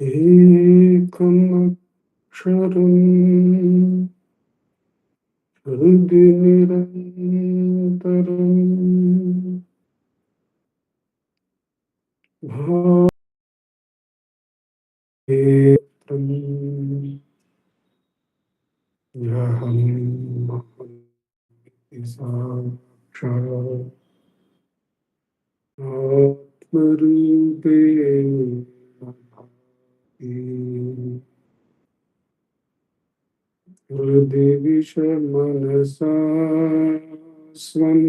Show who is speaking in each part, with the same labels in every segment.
Speaker 1: Ekam aksharam hridhi nirantaram bhavetam yaham sakshat atmarupena bhati hridhi vishamanasa swam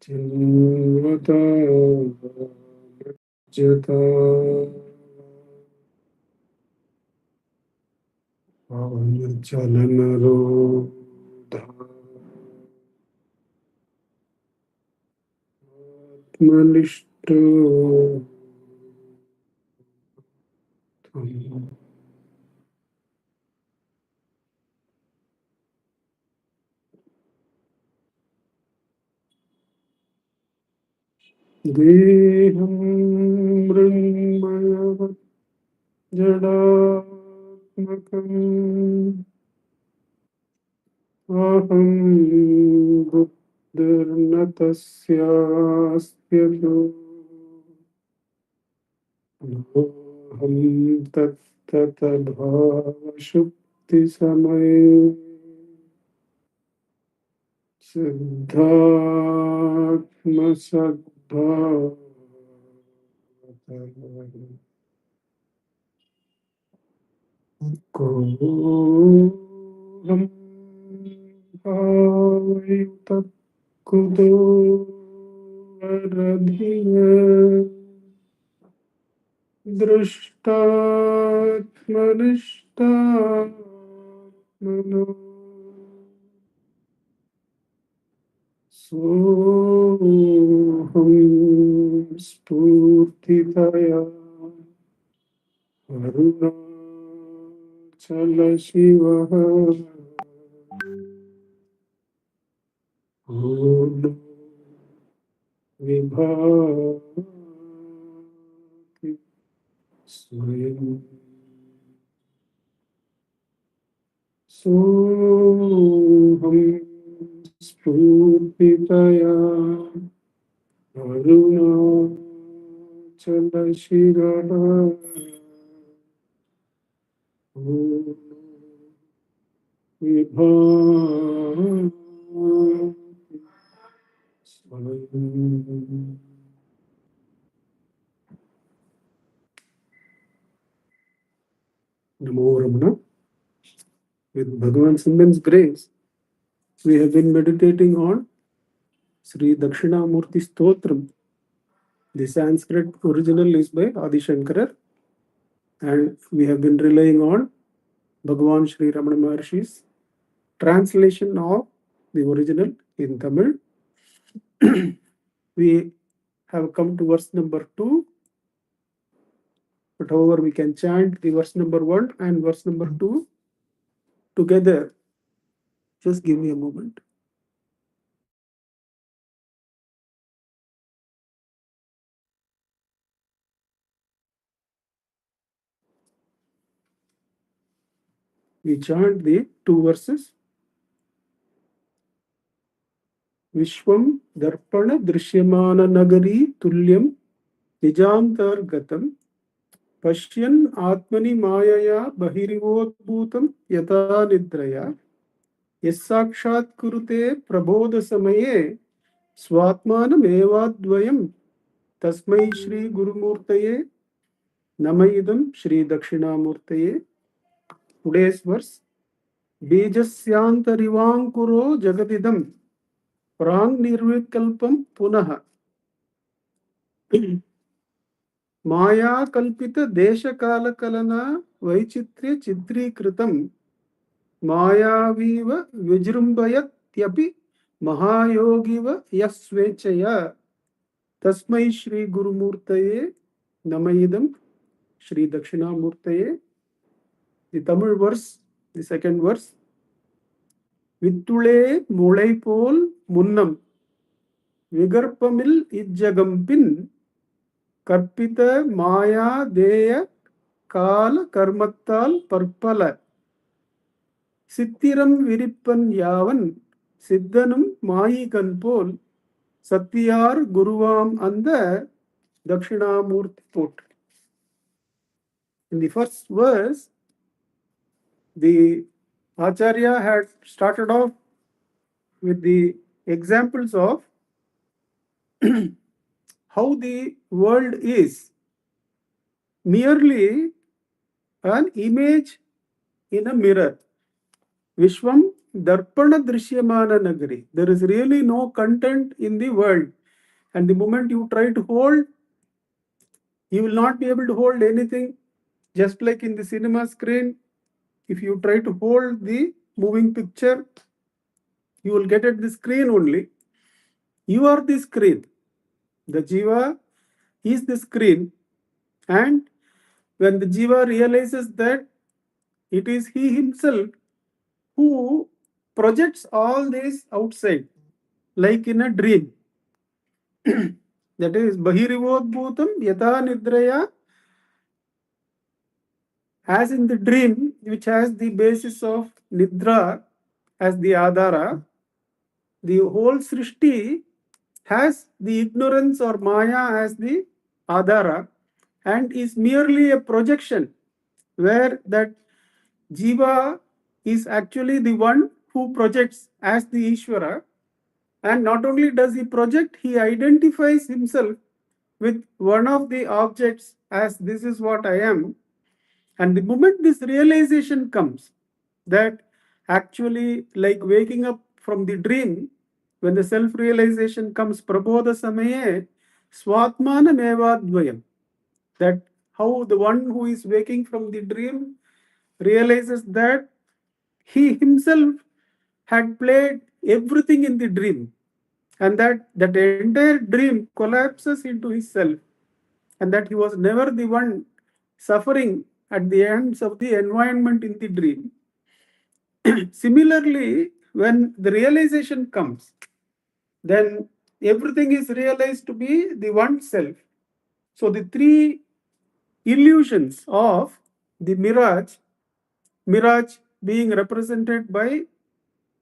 Speaker 1: Chinvata Jata Chalanaro Dhatmanishto Deham Mrunmayavat Jadatmakam Aham Buddharnatasyastyado Aham Tattadbhavashukti Samay Siddhatma Koham Bhavayutat Kudo Varadhiya Drishtatmanishtatmano Soham Spurtitaya Arunachala Shivaha Purna Vibhati Swayam Soham Spurtitaya Arunachala Shivaha Purna Vibhati Swayam. Namo Ramana. With Bhagavan Simban's grace, we have been meditating on Sri Dakshinamurthy Stotram. The Sanskrit original is by Adi Shankara, and we have been relying on Bhagavan Sri Ramana Maharshi's translation of the original in Tamil. We have come to verse number 2, but however we can chant the verse number 1 and verse number 2 together. Just give me a moment. We chant the 2 verses. Vishwam Darpana Drishyamana Nagari Tulyam Nijantargatam Pashyan Atmani Mayaya Bahirivotbhutam Yata Nidraya Yasakshat Kurute Prabodha Samaye Swatmanam Evadvayam Tasmai Shri Gurumurtaye Namayidam Shri Dakshinamurtaye. Today's verse Bijasyantarivankuro Jagadidam Prang Nirvikalpam Punaha Maya Kalpita Desha Kala Kalana Vaichitri Chitri Kritam Maya Viva Vijrumbayat Yapi Mahayogiva Yasvechaya Tasmai Shri Gurumurtaye Namayidam Shri Dakshinamurtaye. The Tamil verse, the second verse. Vittule Mulaipol Munnam Vigarpamil Ijjagampin Karpita Maya Deya Kala Karmattal Parpala Sittiram Viripan Yavan Siddhanum Mayikan Pol Satyar Guruvam and the Dakshinamurthy Pot. In the first verse, the Acharya had started off with the examples of how the world is merely an image in a mirror. Vishwam Darpana Drishyamana Nagari. There is really no content in the world. And the moment you try to hold, you will not be able to hold anything. Just like in the cinema screen, if you try to hold the moving picture, you will get at the screen only. You are the screen. The Jiva is the screen. And when the Jiva realizes that it is he himself who projects all this outside, like in a dream. That is, Bahirivodbhutam Yatha Nidraya, as in the dream, which has the basis of Nidra as the Adhara, the whole Srishti has the ignorance or Maya as the Adhara and is merely a projection where that Jiva is actually the one who projects as the Ishvara. And not only does he project, he identifies himself with one of the objects as this is what I am. And the moment this realization comes, that actually, like waking up from the dream, when the self-realization comes, Prabodha Samaye, Swatmana Mevadvayam, that how the one who is waking from the dream realizes that he himself had played everything in the dream, and that entire dream collapses into his self, and that he was never the one suffering at the ends of the environment in the dream. Similarly, when the realization comes, then everything is realized to be the one self. So the three illusions of the mirage being represented by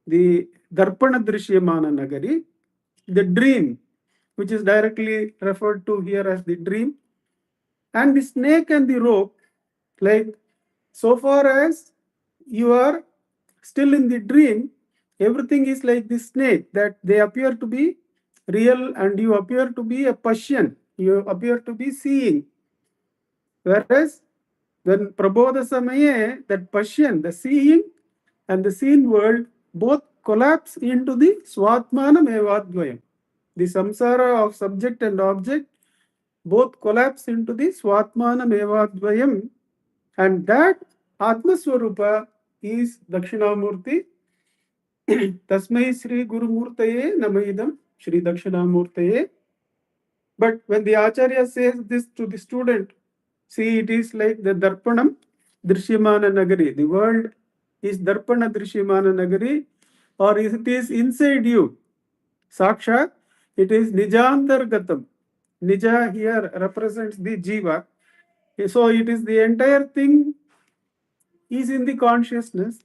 Speaker 1: the Darpana Drishyamana Nagari, the dream, which is directly referred to here as the dream, and the snake and the rope, like so far as you are still in the dream, everything is like the snake, that they appear to be real and you appear to be a Pashyan, you appear to be seeing. Whereas when Prabodha Samaye, that Pashyan, the seeing and the seen world both collapse into the Swatmana Evadvayam. The samsara of subject and object both collapse into the Swatmana Evadvayam, and that Atmaswarupa is Dakshinamurti. Tasmai Sri Guru Murtaye Namaidam Sri Dakshinamurtaye. But when the Acharya says this to the student, see, it is like the Darpanam Drishyamana Nagari. The world is Darpana Drishyamana Nagari, or it is inside you. Sakshat, it is Nijantargatam. Nija here represents the Jiva. So it is the entire thing is in the consciousness.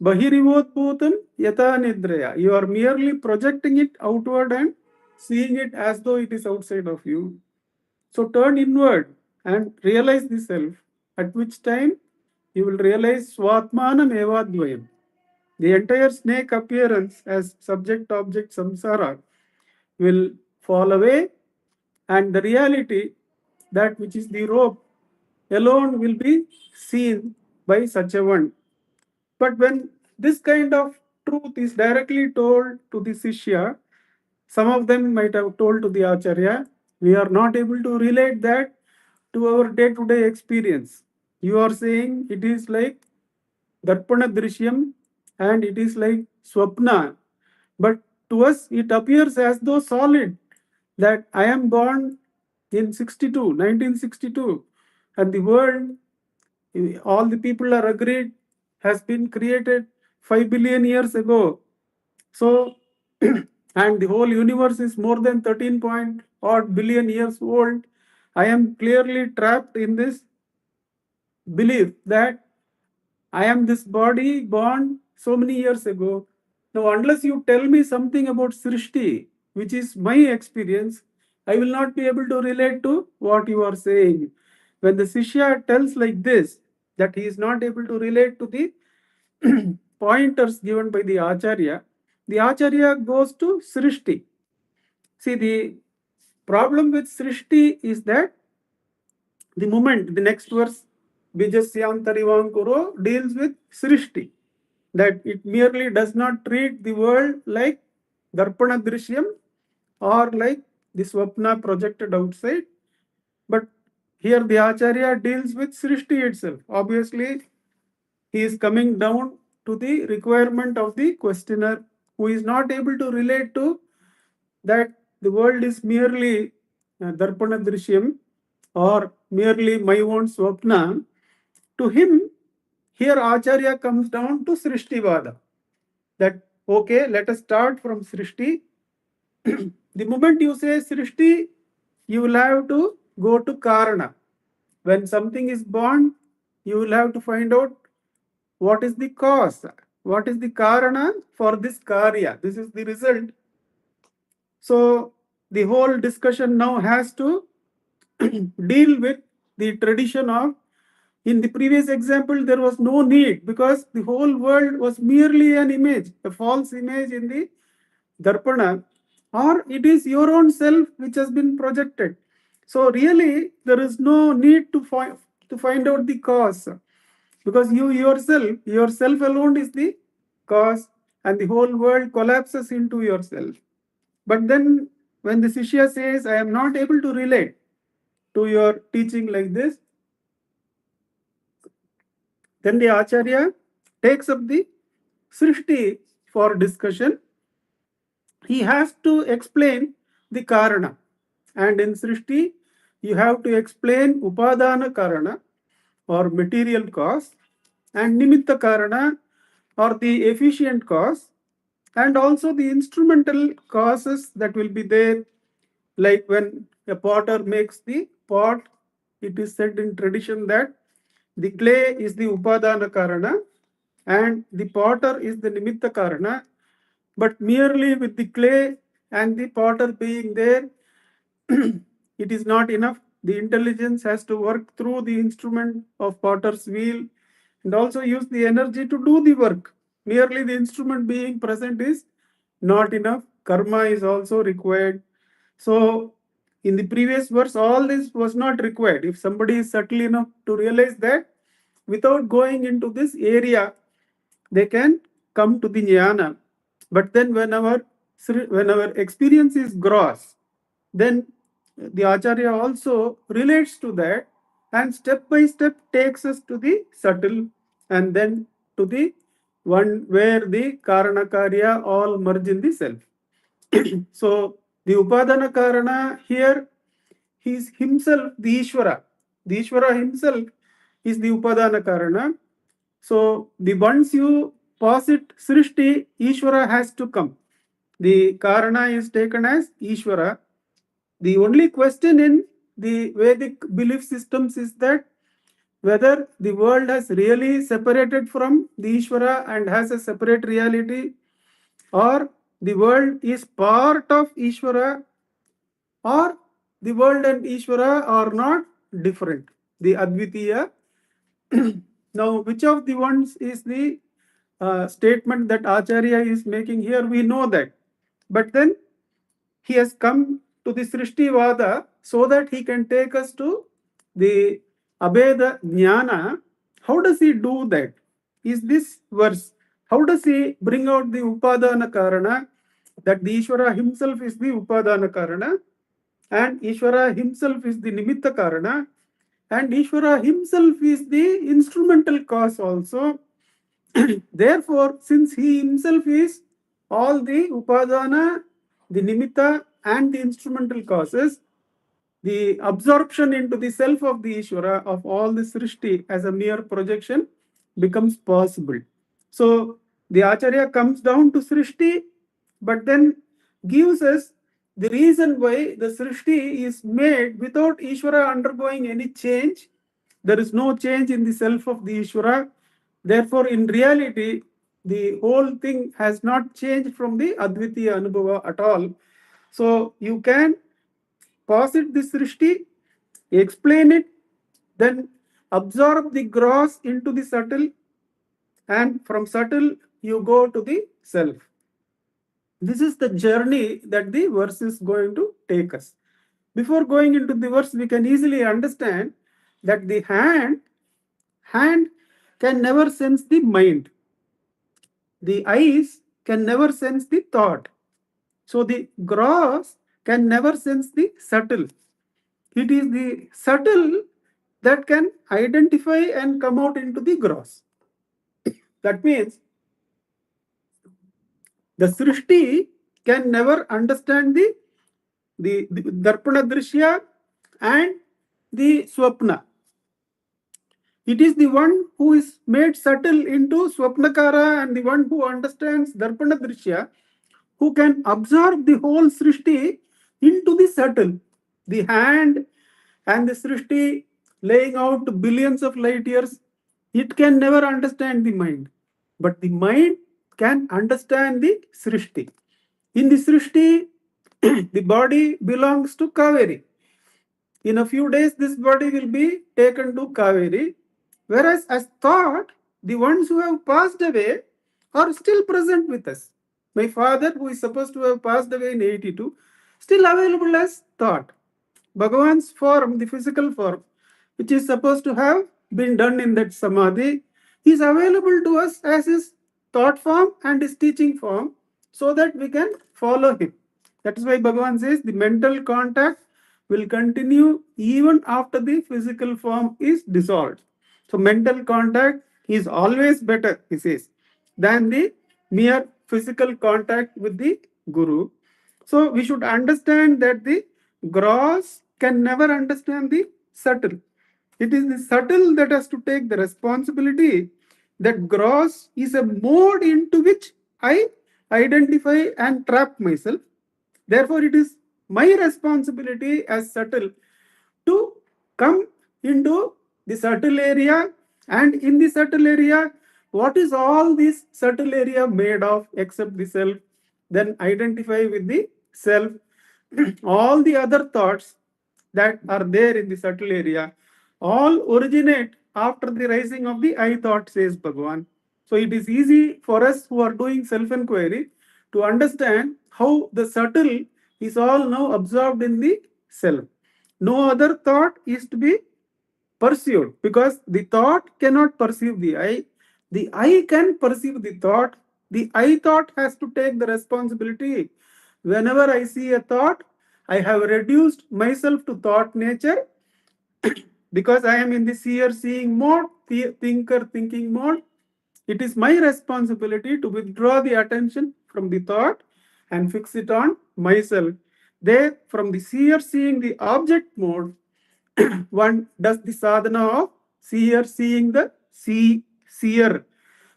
Speaker 1: Bahirivodbhutam Yatha Nidraya. You are merely projecting it outward and seeing it as though it is outside of you. So turn inward and realize the self, at which time you will realize Swatmanam Evadvayam. The entire snake appearance as subject-object samsara will fall away, and the reality, that which is the rope, alone will be seen by such a one. But when this kind of truth is directly told to the Sishya, some of them might have told to the Acharya, we are not able to relate that to our day-to-day experience. You are saying it is like Darpana Drishyam and it is like Swapna. But to us, it appears as though solid, that I am born in 1962, and the world, all the people are agreed, has been created 5 billion years ago. So, and the whole universe is more than 13 point odd billion years old. I am clearly trapped in this belief that I am this body born so many years ago. Now, unless you tell me something about Srishti, which is my experience, I will not be able to relate to what you are saying. When the Sishya tells like this, that he is not able to relate to the pointers given by the Acharya goes to Srishti. See, the problem with Srishti is that the moment, the next verse, Bijasyantarivankuro, deals with Srishti, that it merely does not treat the world like Darpana Drishyam or like the Swapna projected outside, but here the Acharya deals with Srishti itself. Obviously, he is coming down to the requirement of the questioner who is not able to relate to that the world is merely Darpana Drishyam or merely my own Swapna. To him, here Acharya comes down to Srishtivada. That, okay, let us start from Srishti. The moment you say Srishti, you will have to go to Karana. When something is born, you will have to find out what is the cause, what is the Karana for this Karya. This is the result. So the whole discussion now has to deal with the tradition of, in the previous example, there was no need because the whole world was merely an image, a false image in the Darpana, or it is your own self which has been projected. So really, there is no need to find out the cause because yourself alone is the cause, and the whole world collapses into yourself. But then, when the Shishya says, I am not able to relate to your teaching like this, then the Acharya takes up the Srishti for discussion. He has to explain the Karana. And in Srishti, you have to explain Upadana Karana or material cause, and Nimitta Karana or the efficient cause, and also the instrumental causes that will be there. Like when a potter makes the pot, it is said in tradition that the clay is the Upadana Karana and the potter is the Nimitta Karana. But merely with the clay and the potter being there, it is not enough. The intelligence has to work through the instrument of potter's wheel and also use the energy to do the work. Merely the instrument being present is not enough. Karma is also required. So, in the previous verse, all this was not required. If somebody is subtle enough to realize that, without going into this area, they can come to the jnana. But then when our experience is gross, then the Acharya also relates to that and step by step takes us to the subtle and then to the one where the Karana Karya all merge in the self. So the Upadana Karana here, he is himself the Ishvara. The Ishvara himself is the Upadana Karana. So the once you posit Srishti, Ishvara has to come. The Karana is taken as Ishvara. The only question in the Vedic belief systems is that whether the world has really separated from the Ishvara and has a separate reality, or the world is part of Ishvara, or the world and Ishvara are not different. The Advitiya. Now, which of the ones is the statement that Acharya is making here? We know that. But then he has come to the Srishti Vada so that he can take us to the Abheda Jnana. How does he do that? Is this verse? How does he bring out the Upadana Karana? That the Ishvara himself is the Upadana Karana, and Ishvara himself is the Nimitta Karana, and Ishvara himself is the instrumental cause also. Therefore, since he himself is all the Upadana, the Nimitta, and the instrumental causes, the absorption into the self of the Ishvara of all the Srishti as a mere projection becomes possible. So, the Acharya comes down to Srishti, but then gives us the reason why the Srishti is made without Ishvara undergoing any change. There is no change in the self of the Ishvara. Therefore, in reality, the whole thing has not changed from the Advitiya Anubhava at all. So you can posit this Srishti, explain it, then absorb the gross into the subtle, and from subtle you go to the self. This is the journey that the verse is going to take us. Before going into the verse, we can easily understand that the hand can never sense the mind. The eyes can never sense the thought. So the gross can never sense the subtle. It is the subtle that can identify and come out into the gross. That means the Srishti can never understand the Darpana Drishya and the Swapna. It is the one who is made subtle into Swapnakara and the one who understands Darpana Drishya who can absorb the whole Srishti into the subtle. The hand and the Srishti laying out billions of light years, it can never understand the mind. But the mind can understand the Srishti. In the Srishti, the body belongs to Kaveri. In a few days, this body will be taken to Kaveri. Whereas, as thought, the ones who have passed away are still present with us. My father, who is supposed to have passed away in 82, still available as thought. Bhagavan's form, the physical form, which is supposed to have been done in that samadhi, is available to us as his thought form and his teaching form so that we can follow him. That is why Bhagavan says the mental contact will continue even after the physical form is dissolved. So mental contact is always better, he says, than the mere physical contact with the Guru. So we should understand that the gross can never understand the subtle. It is the subtle that has to take the responsibility. That gross is a mode into which I identify and trap myself. Therefore, it is my responsibility as subtle to come into the subtle area, and in the subtle area, what is all this subtle area made of except the self? Then identify with the self. All the other thoughts that are there in the subtle area all originate after the rising of the I thought, says Bhagavan. So it is easy for us who are doing self-enquiry to understand how the subtle is all now absorbed in the self. No other thought is to be pursued because the thought cannot perceive the I. The I can perceive the thought. The I thought has to take the responsibility. Whenever I see a thought, I have reduced myself to thought nature because I am in the seer seeing mode, thinker thinking mode. It is my responsibility to withdraw the attention from the thought and fix it on myself. There, from the seer seeing the object mode, one does the sadhana of seer seeing the seer.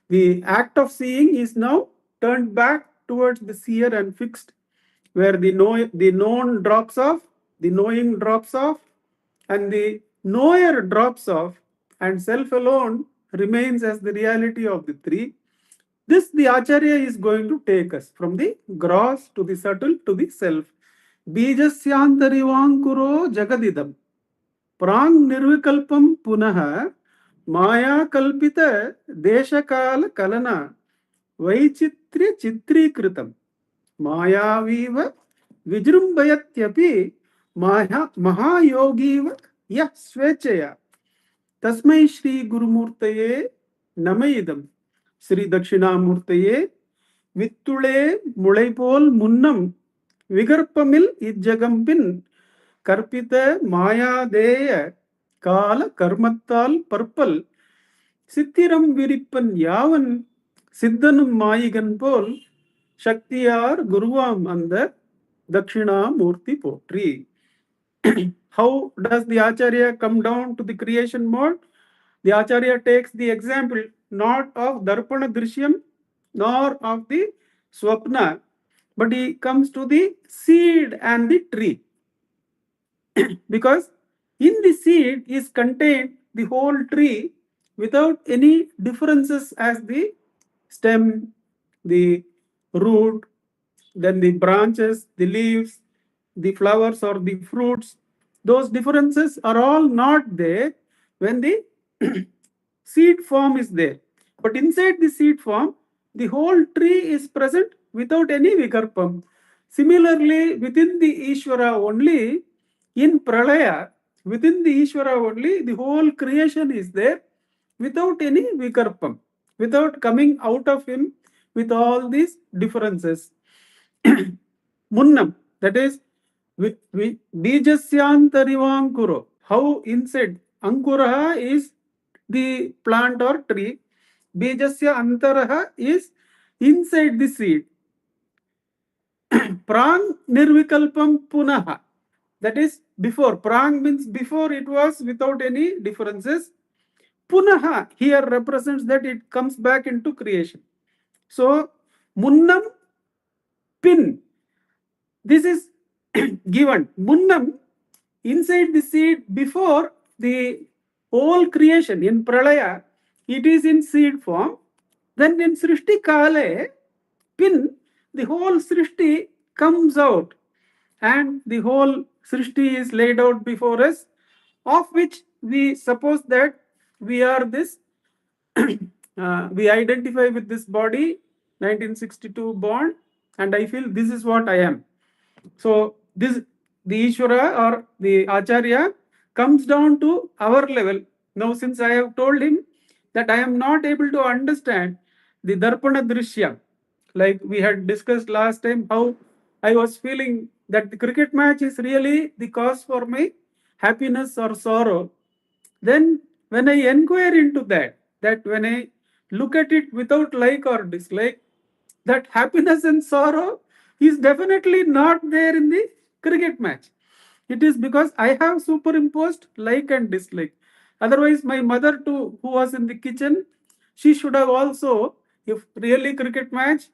Speaker 1: The act of seeing is now turned back towards the seer and fixed, where the known drops off, the knowing drops off, and the knower drops off, and self alone remains as the reality of the three. This the Acharya is going to take us from the gross to the subtle to the self. Bijasyantarivangkuro jagadidam. Prang nirvikalpam punaha maya kalpita deshakala kalana vaichitri chitrikritam mayaviva vijrumbayatyapi mahayogiva yah swechaya tasmai Shri Gurumurtaye namayidam. Sri Dakshinamurtaye Vittule Mulaipol Munnam Vigarpamil Ijjagampin Karpita Maya Deya Kala Karmattal Purpal Sithiram Viripan Yavan Siddhanum Mayigan Pol Shaktiyar Guruvam and the Dakshinamurti Potri. How does the Acharya come down to the creation mode? The Acharya takes the example not of Darpana Drishyam nor of the Swapna, but he comes to the seed and the tree. Because in the seed is contained the whole tree without any differences as the stem, the root, then the branches, the leaves, the flowers or the fruits. Those differences are all not there when the seed form is there. But inside the seed form, the whole tree is present without any vikarpam. Similarly, within the Ishvara only, in Pralaya, within the Ishvara only, the whole creation is there without any vikarpam, without coming out of him with all these differences. Munnam, that is, Bijasyantarivangkuro. How inside Ankuraha is the plant or tree, Bijasya Antaraha is inside the seed. Prang Nirvikalpam Punaha, that is before. Prang means before it was without any differences. Punaha here represents that it comes back into creation. So, Munnam Pin. This is given. Munnam, inside the seed before the whole creation in Pralaya, it is in seed form. Then in Srishti Kale, Pin, the whole Srishti comes out and the whole Srishti is laid out before us, of which we suppose that we are this, we identify with this body, 1962 born, and I feel this is what I am. So this, the Ishvara or the Acharya comes down to our level. Now, since I have told him that I am not able to understand the Darpana Drishya, like we had discussed last time, how I was feeling that the cricket match is really the cause for my happiness or sorrow. Then when I inquire into that when I look at it without like or dislike, that happiness and sorrow is definitely not there in the cricket match. It is because I have superimposed like and dislike. Otherwise, my mother too, who was in the kitchen, she should have also, if really cricket match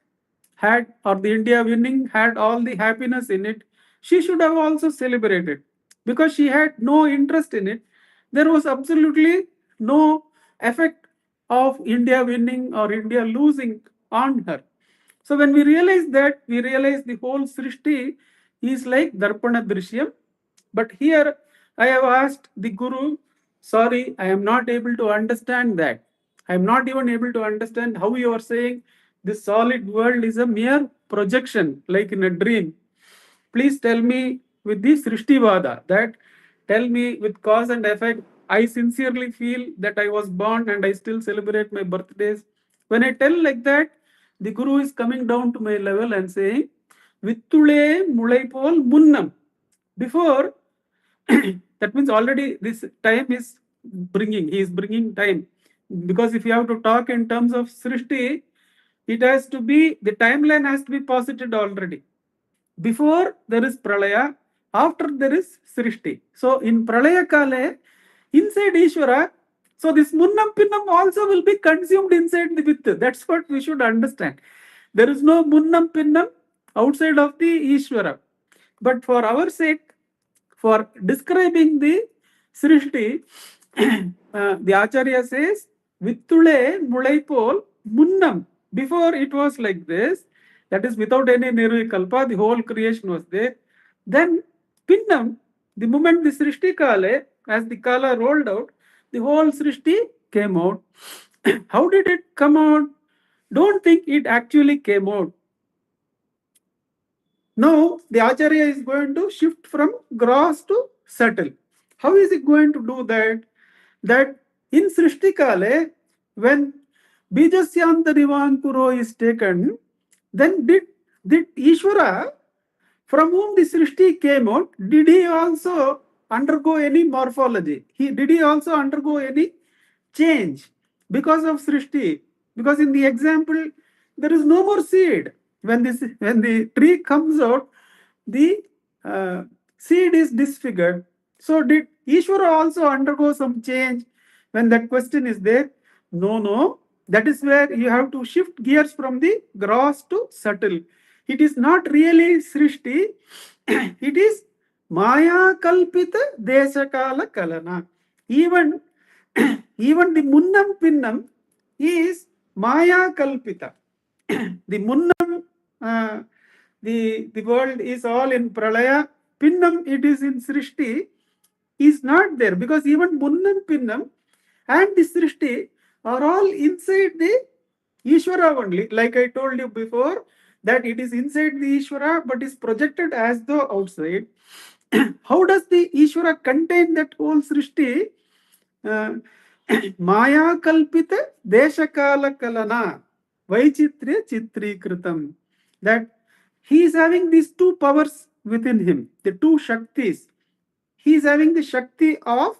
Speaker 1: had, or the India winning had all the happiness in it, she should have also celebrated. Because she had no interest in it, there was absolutely no effect of India winning or India losing on her. So when we realize that, we realize the whole Srishti is like Darpana Drishyam. But here I have asked the Guru, sorry, I am not able to understand that. I am not even able to understand how you are saying this solid world is a mere projection, like in a dream. Please tell me with the Srishtivada, that tell me with cause and effect. I sincerely feel that I was born and I still celebrate my birthdays. When I tell like that, the Guru is coming down to my level and saying, Vittule Mulaipol Munnam. Before, that means already this time is bringing, he is bringing time. Because if you have to talk in terms of Srishti, it has to be, the timeline has to be posited already. Before there is Pralaya, after there is Srishti. So in Pralaya Kale, inside Ishvara, so this Munnam Pinnam also will be consumed inside the Vitt. That's what we should understand. There is no Munnam Pinnam outside of the Ishvara. But for our sake, for describing the Srishti, the Acharya says, Vittule Mulaipol Munnam. Before it was like this, that is without any Nirvikalpa, the whole creation was there. Then Pinnam, the moment the Srishti Kale, as the Kala rolled out, the whole Srishti came out. How did it come out? Don't think it actually came out. Now, the Acharya is going to shift from gross to subtle. How is it going to do that? That in Srishti Kale, when Bijasyantarivankuro is taken, then did Ishvara, from whom the Srishti came out, did he also undergo any morphology? Did he also undergo any change because of Srishti? Because in the example, there is no more seed. When the tree comes out, the seed is disfigured. So did Ishvara also undergo some change when that question is there? No. That is where you have to shift gears from the gross to subtle. It is not really Srishti, it is Maya Kalpita Deshakala Kalana. Even, even the Munnam Pinnam is Maya Kalpita. The Munnam, the world is all in Pralaya. Pinnam, it is in Srishti, is not there, because even Munnam Pinnam and the Srishti are all inside the Ishvara only. Like I told you before, that it is inside the Ishvara but is projected as though outside. How does the Ishvara contain that whole Srishti? Maya Kalpita Deshakala Kalana Vaichitre Chitri Kritam. That he is having these two powers within him, the two Shaktis. He is having the Shakti of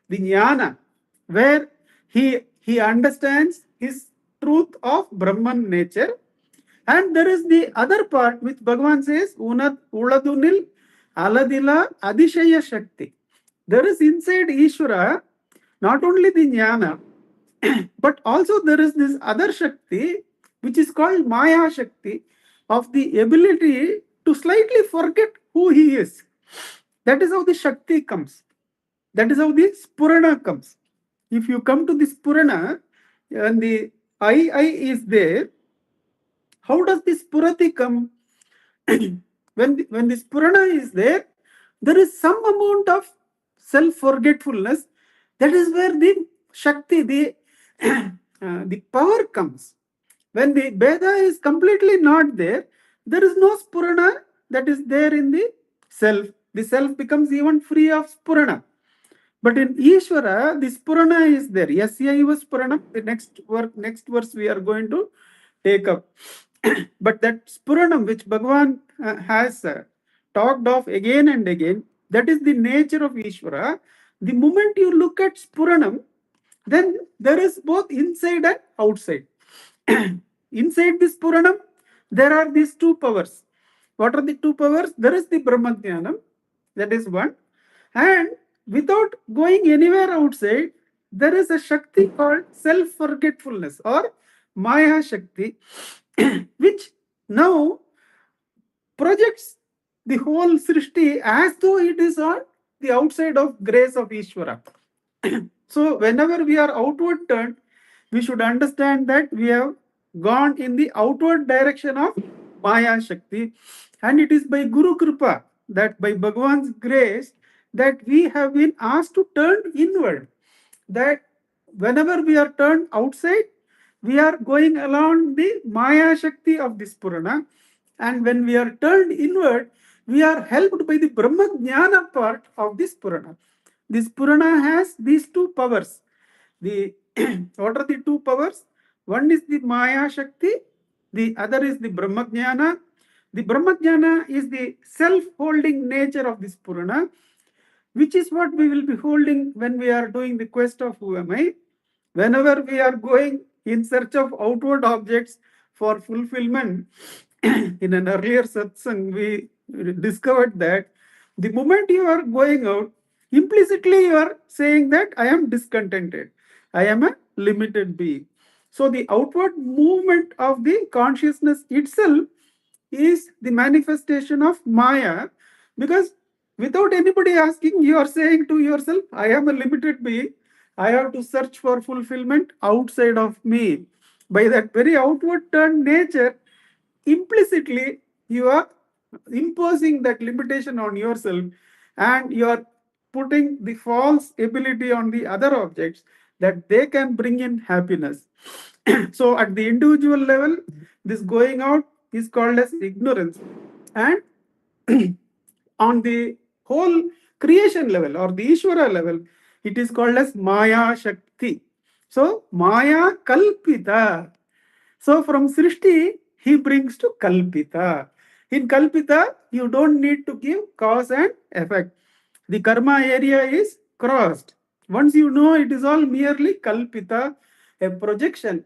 Speaker 1: the Jnana, where he understands his truth of Brahman nature. And there is the other part which Bhagavan says, Uladunil Aladila Adishaya Shakti. There is inside Ishvara not only the Jnana, but also there is this other Shakti which is called Maya Shakti, of the ability to slightly forget who he is. That is how the Shakti comes. That is how the Spurana comes. If you come to the Spurana and the I is there, how does this Spurati come? when the Spurana is there is some amount of self-forgetfulness. That is where the Shakti, the power comes. When the Veda is completely not there, there is no Spurana that is there in the self. The self becomes even free of Spurana. But in Ishvara, the Spurana is there. Yasya eva Spurana, the next verse we are going to take up. But that Spuranam which Bhagavan has talked of again and again, that is the nature of Ishvara. The moment you look at Spuranam, then there is both inside and outside. Inside this Puranam, there are these two powers. What are the two powers? There is the Brahmajnanam, that is one. And without going anywhere outside, there is a Shakti called self-forgetfulness or Maya Shakti, which now projects the whole Srishti as though it is on the outside of grace of Ishvara. So whenever we are outward turned, we should understand that we have gone in the outward direction of Maya Shakti, and it is by Guru Kripa, that by Bhagavan's grace, that we have been asked to turn inward. That whenever we are turned outside, we are going along the Maya Shakti of this Purana, and when we are turned inward, we are helped by the Brahma Jnana part of this Purana. This Purana has these two powers. What are the two powers? One is the Maya Shakti, the other is the Brahma Jnana. The Brahma Jnana is the self-holding nature of this Purana, which is what we will be holding when we are doing the quest of who am I. Whenever we are going in search of outward objects for fulfillment, in an earlier satsang, we discovered that the moment you are going out, implicitly you are saying that I am discontented, I am a limited being. So the outward movement of the consciousness itself is the manifestation of Maya, because without anybody asking, you are saying to yourself, I am a limited being, I have to search for fulfillment outside of me. By that very outward turned nature, implicitly you are imposing that limitation on yourself, and you are putting the false ability on the other objects that they can bring in happiness. So at the individual level, this going out is called as ignorance, and on the whole creation level or the Ishvara level, it is called as Maya Shakti. So Maya Kalpita. So from Srishti, he brings to Kalpita. In Kalpita, you don't need to give cause and effect. The karma area is crossed. Once you know it is all merely Kalpita, a projection,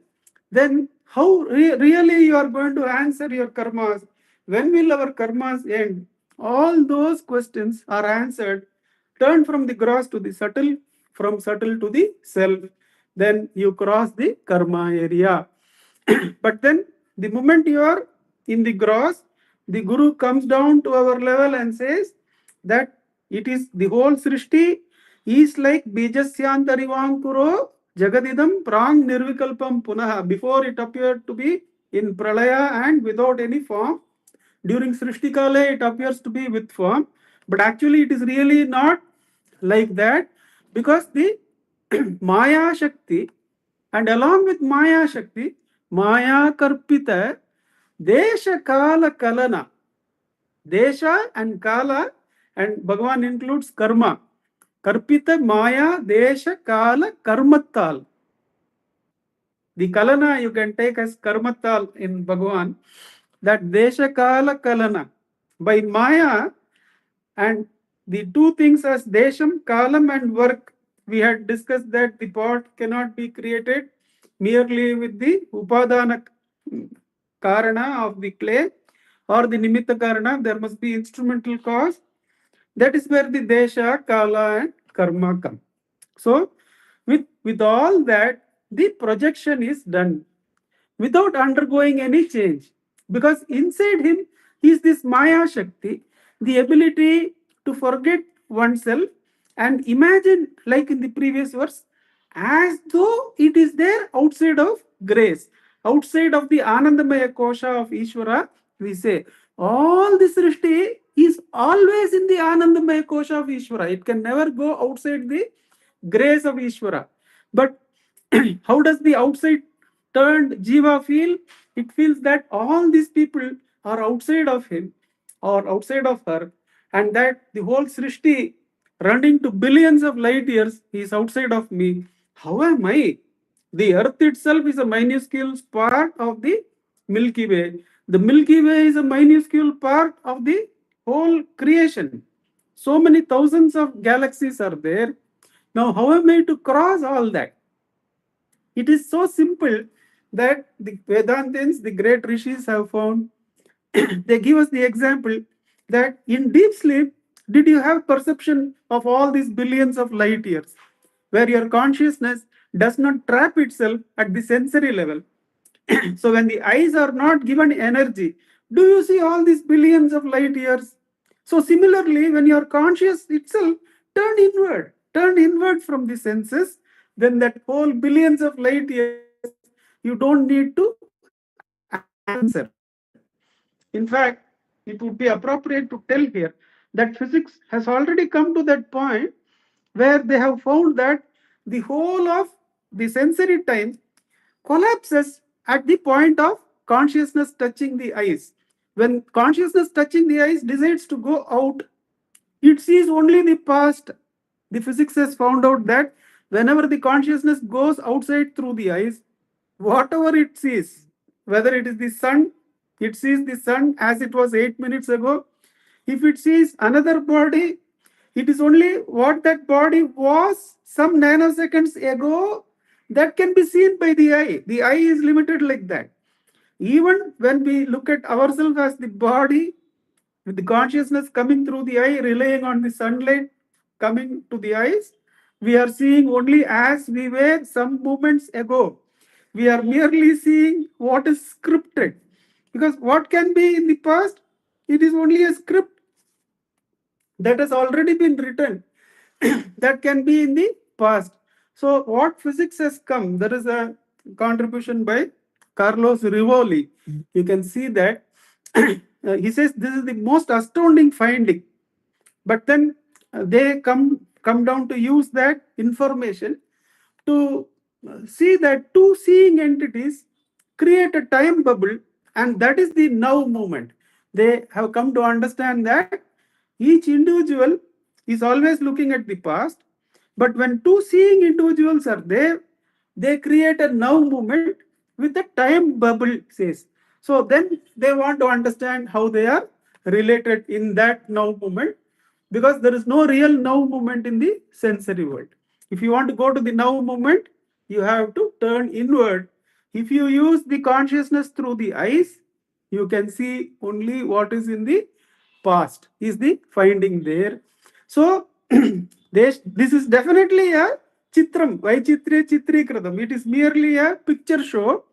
Speaker 1: then how really you are going to answer your karmas? When will our karmas end? All those questions are answered. Turn from the gross to the subtle, from subtle to the self. Then you cross the karma area. But then the moment you are in the gross, the Guru comes down to our level and says that it is the whole Srishti is like Bijasyantarivankuro Jagadidam Prang Nirvikalpam Punaha. Before it appeared to be in Pralaya and without any form. During Srishti Kala, it appears to be with form, but actually it is really not like that, because the Maya Shakti, and along with Maya Shakti, Maya Karpita, Desha Kala Kalana, Desha and Kala, and Bhagavan includes Karma. Karpita Maya Desha Kala Karmatal. The Kalana you can take as Karmatal in Bhagavan, that Desha Kala Kalana. By Maya, and the two things as Desham, Kalam, and work, we had discussed that the pot cannot be created merely with the Upadana Karana of the clay or the Nimitta Karana. There must be instrumental cause. That is where the Desha, Kala, and Karma come. So, with all that, the projection is done without undergoing any change, because inside him is this Maya Shakti, the ability to forget oneself and imagine, like in the previous verse, as though it is there outside of grace, outside of the Anandamaya Kosha of Ishvara. We say all this Srishti is always in the Anandamaya Kosha of Ishvara. It can never go outside the grace of Ishvara. But how does the outside turned Jiva feel? It feels that all these people are outside of him or outside of her, and that the whole Srishti running to billions of light years is outside of me. How am I? The earth itself is a minuscule part of the Milky Way. The Milky Way is a minuscule part of the whole creation. So many thousands of galaxies are there. Now, how am I to cross all that? It is so simple that the Vedantins, the great rishis, have found. They give us the example that in deep sleep, did you have perception of all these billions of light years, where your consciousness does not trap itself at the sensory level? So when the eyes are not given energy, do you see all these billions of light years? So similarly, when your conscious itself turned inward from the senses, then that whole billions of light years, you don't need to answer. In fact, it would be appropriate to tell here that physics has already come to that point where they have found that the whole of the sensory time collapses at the point of consciousness touching the eyes. When consciousness touching the eyes decides to go out, it sees only the past. The physics has found out that whenever the consciousness goes outside through the eyes, whatever it sees, whether it is the sun, it sees the sun as it was 8 minutes ago. If it sees another body, it is only what that body was some nanoseconds ago that can be seen by the eye. The eye is limited like that. Even when we look at ourselves as the body, with the consciousness coming through the eye, relying on the sunlight coming to the eyes, we are seeing only as we were some moments ago. We are merely seeing what is scripted. Because what can be in the past, it is only a script that has already been written that can be in the past. So what physics has come, there is a contribution by Carlos Rivoli. You can see that he says this is the most astounding finding. But then they come down to use that information to see that two seeing entities create a time bubble, and that is the now moment. They have come to understand that each individual is always looking at the past, but when two seeing individuals are there, they create a now moment with a time bubble, says. So then they want to understand how they are related in that now moment, because there is no real now moment in the sensory world. If you want to go to the now moment, you have to turn inward. If you use the consciousness through the eyes, you can see only what is in the past, is the finding there. So this is definitely a chitram, Vaichitre Chitri Kritam. It is merely a picture show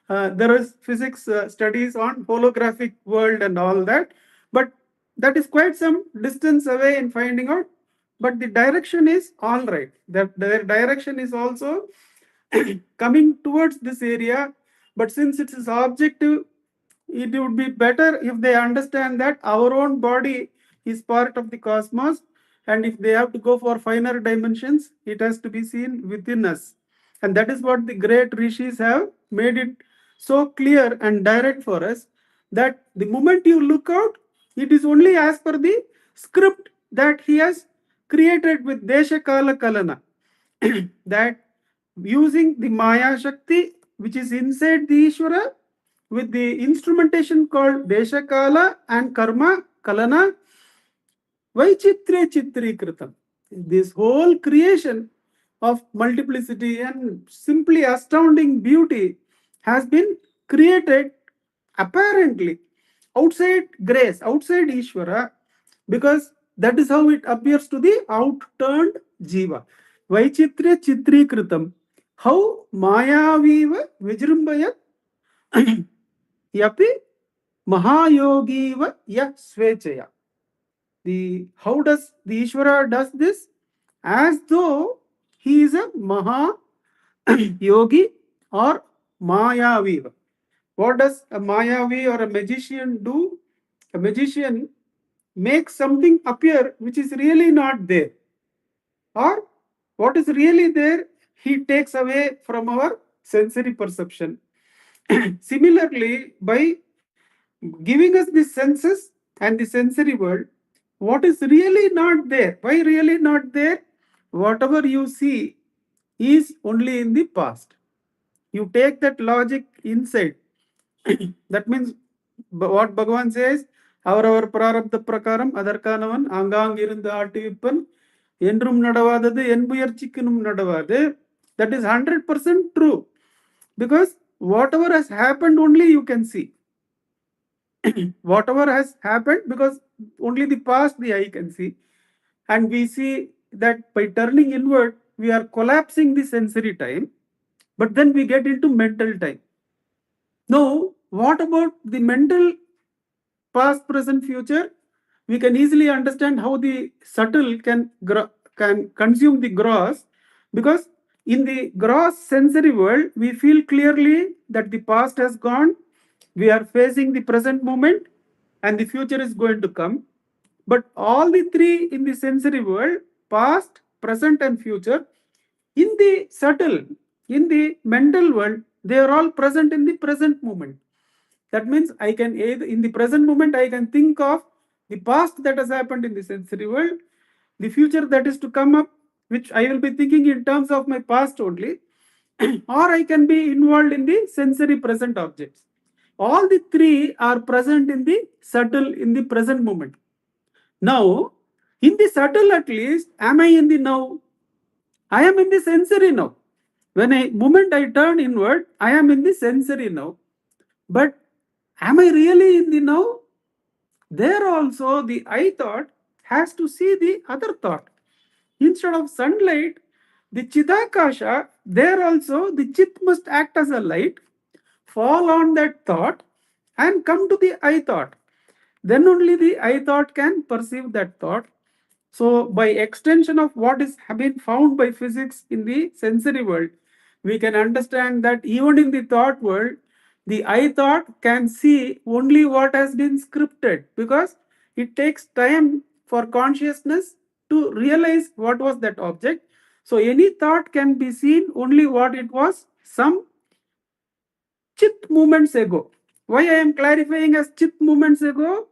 Speaker 1: There is physics studies on holographic world and all that, but that is quite some distance away in finding out. But the direction is all right. That their direction is also coming towards this area. But since it is objective, it would be better if they understand that our own body is part of the cosmos, and if they have to go for finer dimensions, it has to be seen within us. And that is what the great rishis have made it so clear and direct for us, that the moment you look out, it is only as per the script that he has created with Desha Kala Kalana. That using the Maya Shakti, which is inside the Ishvara, with the instrumentation called Deshakala and Karma Kalana, Vaichitre Chitri Kritam. This whole creation of multiplicity and simply astounding beauty has been created apparently outside grace, outside Ishvara, because that is how it appears to the outturned Jiva. Vaichitre Chitri Kritam. How Mayaviva Vijrimbayat Yapi Mahayogiva Ya Svechaya. How does the Ishvara does this? As though he is a Maha Yogi or Mayaviva. What does a Mayavi or a magician do? A magician makes something appear which is really not there. Or what is really there, he takes away from our sensory perception. Similarly, by giving us the senses and the sensory world, what is really not there? Why really not there? Whatever you see is only in the past. You take that logic inside. That means what Bhagavan says, our prarabdha prakaram adarkanavan angang irunda aattivippan endrum nadavadadu enbuyarchikkunum nadavadu. That is 100% true, because whatever has happened only you can see. Whatever has happened, because only the past the eye can see, and we see that by turning inward we are collapsing the sensory time, but then we get into mental time. Now, what about the mental past, present, future? We can easily understand how the subtle can consume the gross, because in the gross sensory world we feel clearly that the past has gone, we are facing the present moment, and the future is going to come. But all the three in the sensory world, past, present, and future, in the subtle, in the mental world, they are all present in the present moment. That means I can either in the present moment I can think of the past that has happened in the sensory world, the future that is to come up, which I will be thinking in terms of my past only, or I can be involved in the sensory present objects. All the three are present in the subtle, in the present moment. Now, in the subtle at least, am I in the now? I am in the sensory now. When moment I turn inward, I am in the sensory now. But am I really in the now? There also the I thought has to see the other thought. Instead of sunlight, the Chidakasha, there also the Chit must act as a light, fall on that thought, and come to the I thought. Then only the I thought can perceive that thought. So, by extension of what is been found by physics in the sensory world, we can understand that even in the thought world, the I thought can see only what has been scripted, because it takes time for consciousness to realize what was that object. So, any thought can be seen only what it was some chit moments ago. Why I am clarifying as chit moments ago?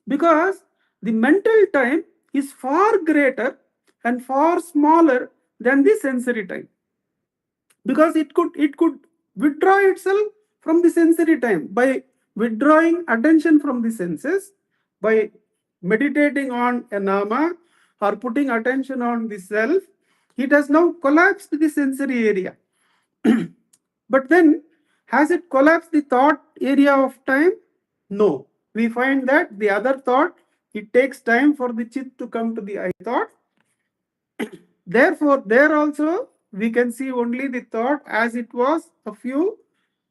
Speaker 1: Because the mental time is far greater and far smaller than the sensory time, because it could withdraw itself from the sensory time by withdrawing attention from the senses, by meditating on a nama or putting attention on the self. It has now collapsed the sensory area. But then, has it collapsed the thought area of time? No. We find that the other thought, it takes time for the chit to come to the I thought. Therefore, there also we can see only the thought as it was a few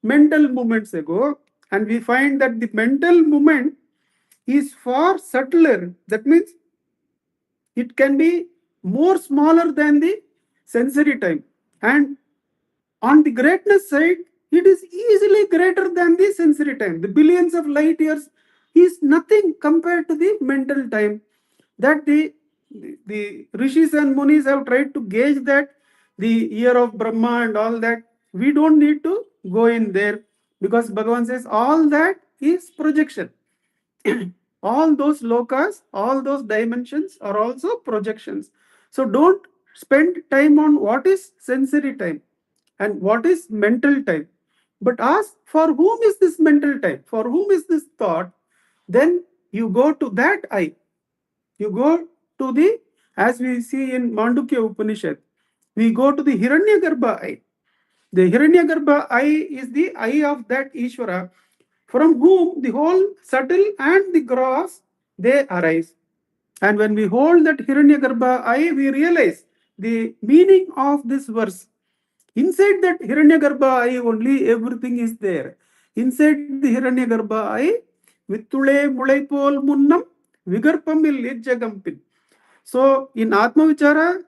Speaker 1: mental movements ago, and we find that the mental movement is far subtler. That means it can be more smaller than the sensory time. And on the greatness side, it is easily greater than the sensory time. The billions of light years is nothing compared to the mental time. That the rishis and munis have tried to gauge that the year of Brahma and all that. We don't need to go in there, because Bhagavan says all that is projection. All those lokas, all those dimensions are also projections. So don't spend time on what is sensory time and what is mental time, but ask for whom is this mental time, for whom is this thought. Then you go to that eye. You go to the, as we see in Mandukya Upanishad, we go to the Hiranyagarbha eye. The Hiranyagarbha eye is the eye of that Ishvara, from whom the whole subtle and the gross, they arise. And when we hold that Hiranyagarbha eye, we realize the meaning of this verse. Inside that Hiranyagarbha eye only everything is there. Inside the Hiranyagarbha eye, Vittule Mulaipol Munnam Vigarpamil Ijjagampin. So in Atma Vichara,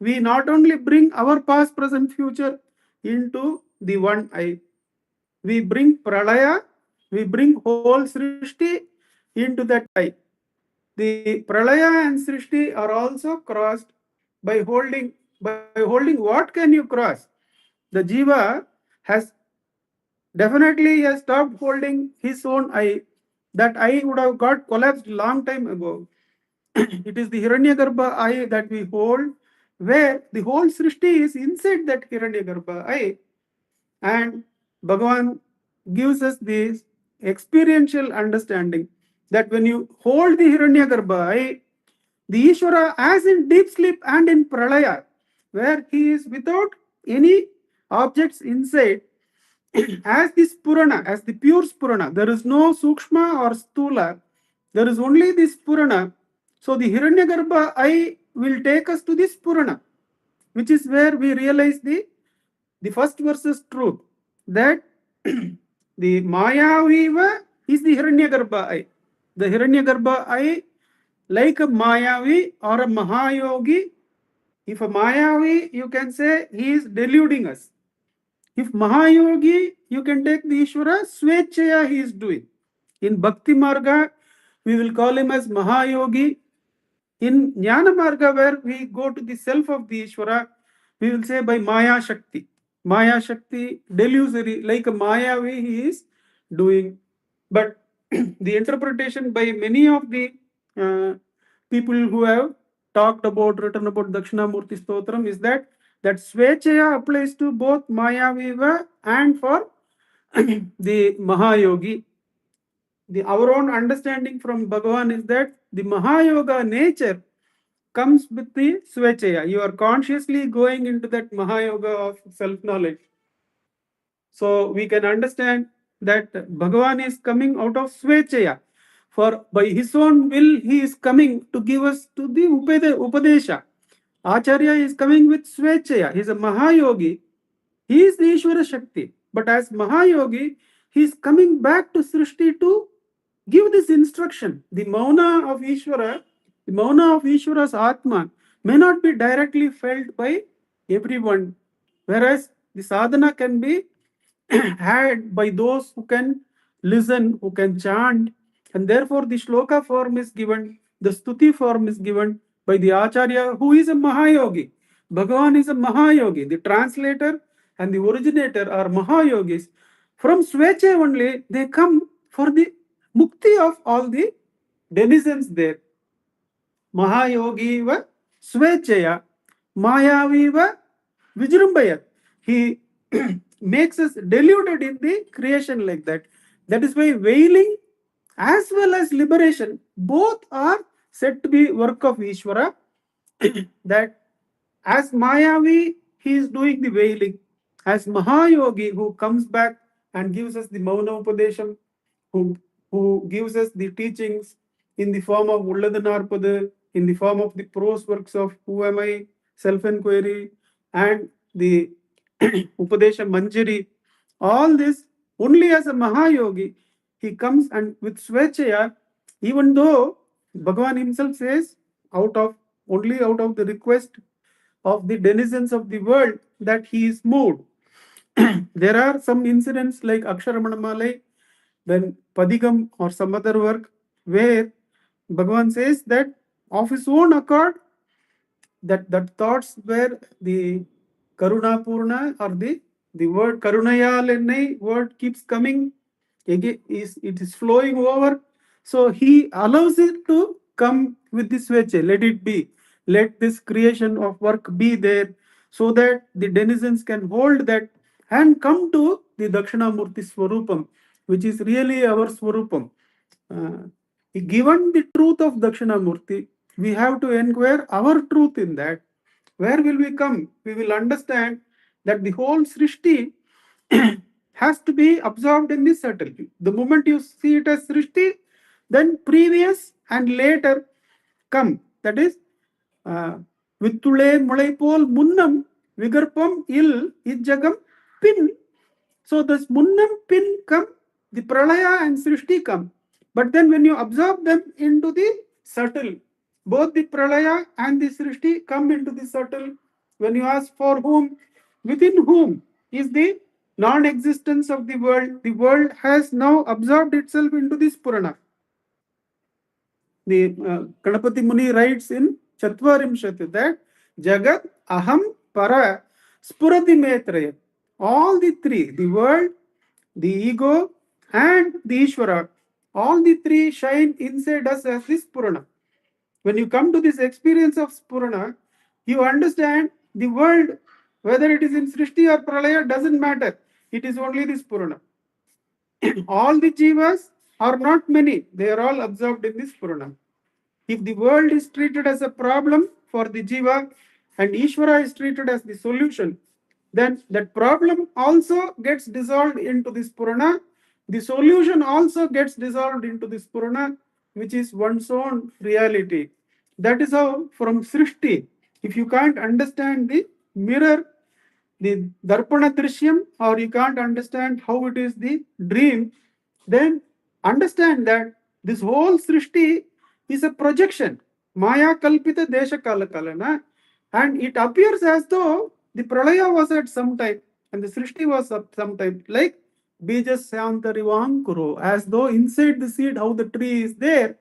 Speaker 1: we not only bring our past, present, future into the one eye. We bring Pralaya, we bring whole Srishti into that eye. The Pralaya and Srishti are also crossed by holding. By holding, what can you cross? The Jiva has definitely has stopped holding his own eye. That eye would have got collapsed long time ago. It is the Hiranyagarbha eye that we hold, where the whole Srishti is inside that Hiranyagarbha eye. And Bhagavan gives us this experiential understanding that when you hold the Hiranyagarbha eye, the Ishvara, as in deep sleep and in Pralaya, where he is without any objects inside, as this Purana, as the pure Spurana, there is no Sukshma or Stula, there is only this Purana. So the Hiranyagarbha eye will take us to this Purana, which is where we realize the first verse's truth, that the Maya Viva is the Hiranyagarbha eye. The Hiranyagarbha eye, like a Mayavi or a Mahayogi. If a Mayavi, you can say he is deluding us. If Mahayogi, you can take the Ishvara, Swechaya he is doing. In Bhakti Marga, we will call him as Mahayogi. In Jnana Marga, where we go to the self of the Ishvara, we will say by Maya Shakti. Maya Shakti, delusory, like a Mayavi he is doing. But the interpretation by many of the people who have talked about, written about Dakshinamurthy Stotram is that Swechaya applies to both Mayaviva and for the Mahayogi. Our own understanding from Bhagavan is that the Mahayoga nature comes with the Swechaya. You are consciously going into that Mahayoga of self-knowledge. So we can understand that Bhagavan is coming out of Swechaya. For by his own will, he is coming to give us to the Upadesha. Acharya is coming with Swechaya. He is a Mahayogi. He is the Ishvara Shakti. But as Mahayogi, he is coming back to Srishti to give this instruction. The Mauna of Ishvara, the Mauna of Ishvara's Atma may not be directly felt by everyone, whereas the sadhana can be had by those who can listen, who can chant, and therefore the shloka form is given, the stuti form is given by the Acharya, who is a Mahayogi. Bhagavan is a Mahayogi. The translator and the originator are Mahayogis. From Sveche only, they come for the mukti of all the denizens there. Mahayogiva Svechaya, Mayaviva Vijrumbayat. He makes us deluded in the creation like that. That is why wailing as well as liberation, both are said to be work of Ishvara. That as Mayavi, he is doing the wailing. As Mahayogi, who comes back and gives us the Mauna Upadesham, who gives us the teachings in the form of Ulladanarpada, in the form of the prose works of Who Am I, Self-Enquiry, and the Upadesha Manjari. All this Only as a Mahayogi, he comes and with Swechaya, even though Bhagavan himself says, only out of the request of the denizens of the world that he is moved. There are some incidents like Aksharamanamale, then Padigam or some other work where Bhagavan says that of his own accord, that thoughts where the Karuna Purna or the word Karunayalennai word keeps coming, again it is flowing over. So he allows it to come with this veche. Let it be. Let this creation of work be there so that the denizens can hold that and come to the Dakshinamurti Swarupam, which is really our Swarupam. Given the truth of Dakshinamurti, we have to inquire our truth in that. Where will we come? We will understand that the whole Srishti has to be absorbed in this subtle. The moment you see it as Srishti, then previous and later come. That is, Vittule Mulaipol Munnam Vigarpam Il Ijjagam Pin. So this Munnam Pin come, the Pralaya and Srishti come. But then when you absorb them into the subtle, both the Pralaya and the Srishti come into the subtle. When you ask for whom, within whom is the non-existence of the world has now absorbed itself into this Purana. The Ganapati Muni writes in Chatvarimshat that Jagat Aham Para Spurati Metraya. All the three, the world, the ego, and the Ishvara, all the three shine inside us as this Purana. When you come to this experience of Purana, you understand the world, whether it is in Srishti or Pralaya, doesn't matter. It is only this Purana. All the jivas are not many, they are all absorbed in this Purana. If the world is treated as a problem for the jiva and Ishvara is treated as the solution, then that problem also gets dissolved into this Purana. The solution also gets dissolved into this Purana, which is one's own reality. That is how from Srishti, if you can't understand the mirror, the Darpana Drishyam, or you can't understand how it is the dream, then understand that this whole Srishti is a projection. Maya Kalpita Desha Kala Kalana. And it appears as though the Pralaya was at some time and the Srishti was at some time. Like Bijas Santarivankuro, as though inside the seed, how the tree is there,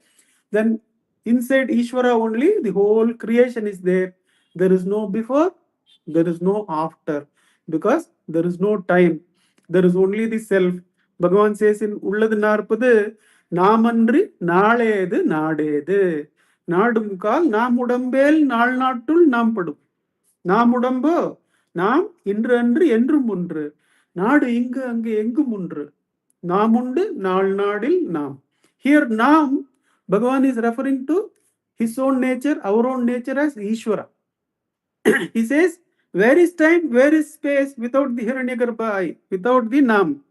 Speaker 1: then inside Ishvara only the whole creation is there. There is no before, there is no after, because there is no time. There is only the self. Bhagavan says in Ulladu Narpadu, Namandri Naledu Nadedu. Nadumkal Namudambel Nal Natul Nampadu. Namudambo Nam Indra Andri Endrum Mundru. Nadu Inga Ange Engum Mundru. Namundu Nal Nadil Nam. Here Nam, Bhagavan is referring to his own nature, our own nature as Ishvara. He says, where is time, where is space without the Hiranyagarbha, without the Nam?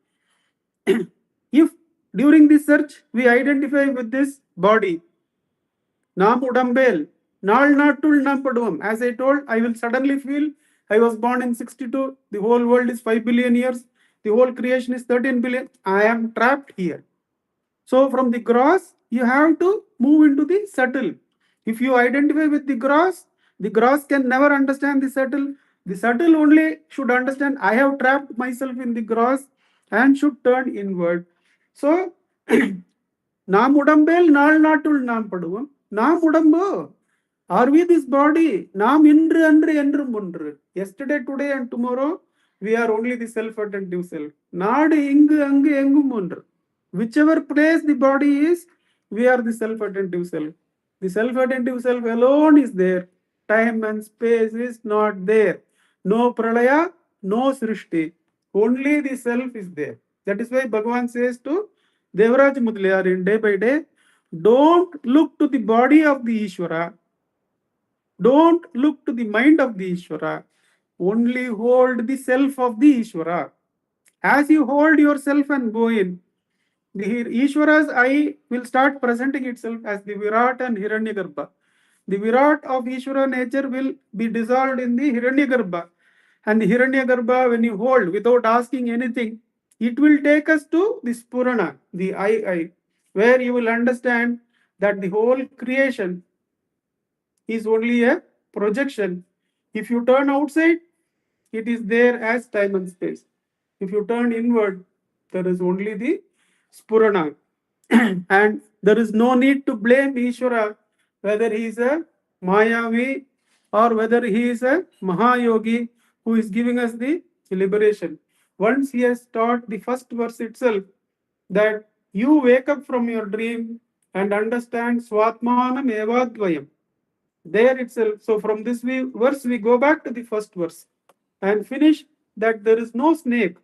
Speaker 1: If during this search we identify with this body, Nam Udambel, Nal Natul Nampaduam. As I told, I will suddenly feel I was born in 62, the whole world is 5 billion years, the whole creation is 13 billion. I am trapped here. So from the gross, you have to move into the subtle. If you identify with the gross can never understand the subtle. The subtle only should understand I have trapped myself in the gross and should turn inward. So, Nam Udambel, Nal Natul Nam Paduvam. Nam Udambo. Are we this body? Nam Indru Andru Endru Mundru. Yesterday, today, and tomorrow, we are only the self-attentive self. Nadu Ingu Angu Engu Mundru. Whichever place the body is, we are the self-attentive self. The self-attentive self alone is there. Time and space is not there. No pralaya, no srishti. Only the self is there. That is why Bhagavan says to Devaraj Mudliyar in Day by Day, don't look to the body of the Ishvara. Don't look to the mind of the Ishvara. Only hold the self of the Ishvara. As you hold yourself and go in, the Ishvara's eye will start presenting itself as the Virat and Hiranyagarbha. The Virat of Ishvara nature will be dissolved in the Hiranyagarbha. And the Hiranyagarbha, when you hold without asking anything, it will take us to the Spurana, the I, where you will understand that the whole creation is only a projection. If you turn outside, it is there as time and space. If you turn inward, there is only the Spurana. And there is no need to blame Ishvara, whether he is a Mayavi or whether he is a Mahayogi who is giving us the liberation. Once he has taught the first verse itself that you wake up from your dream and understand Swatmanam Evadvayam. There itself, so from this verse, we go back to the first verse and finish that there is no snake.